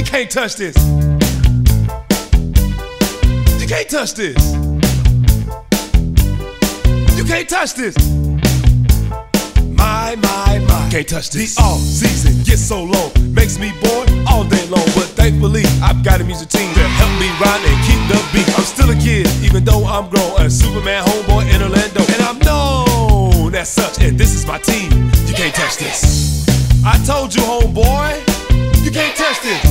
can't touch this. You can't touch this. You can't touch this. My, can't touch this. The off season gets so long, makes me bored all day long. But thankfully, I've got a music team to help me rhyme and keep the beat. I'm still a kid, even though I'm grown. A Superman homeboy in Orlando, and I'm known as such. And this is my team. You can't touch this. I told you, homeboy, you can't touch this.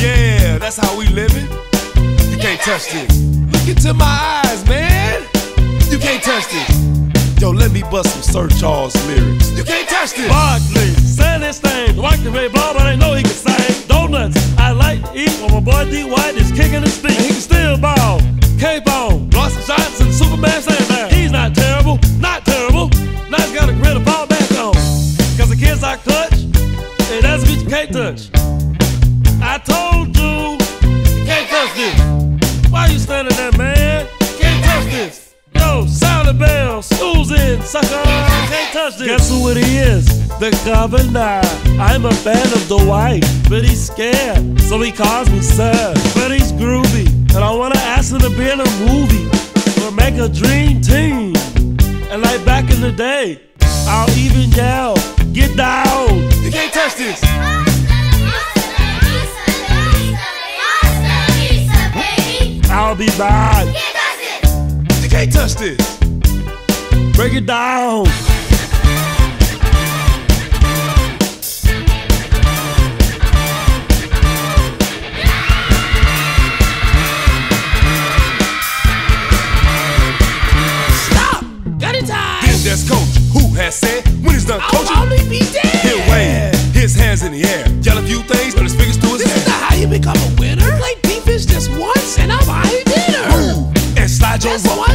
Yeah, that's how we living. You can't touch this. Look into my eyes, man. You can't touch this. Yo, let me bust some Sir Charles lyrics. You can't touch this. Barkley, saying this thing, like the Ray Ball, but I know he can sing. Donuts, I like to eat when my boy D. White is kicking his feet. And he can still ball, cape on, lost some shots and Superman saying that he's not terrible, not terrible. Now he's got a grin to fall back on. Cause the kids I clutch, and that's what you can't touch. I told you, you can't touch this. Why you standing there, man? You can't touch this. Yo, sound the bell, school's in, sucker, can't touch this. Guess who it is? The governor. I'm a fan of the white, but he's scared, so he calls me sir. But he's groovy, and I wanna ask him to be in a movie or make a dream team. And like back in the day, I'll even yell, get down. You can't touch this. I'll be back. You can't touch this. Break it down. Stop! Got it time! Then there's Coach, who has said when he's done coaching, I'll only be dead! he'll wave his hands in the air, yell a few things, put his fingers through his This is hair. not how you become a winner. Play defense just once and I'm eyeing dinner. Move and slide your That's rope.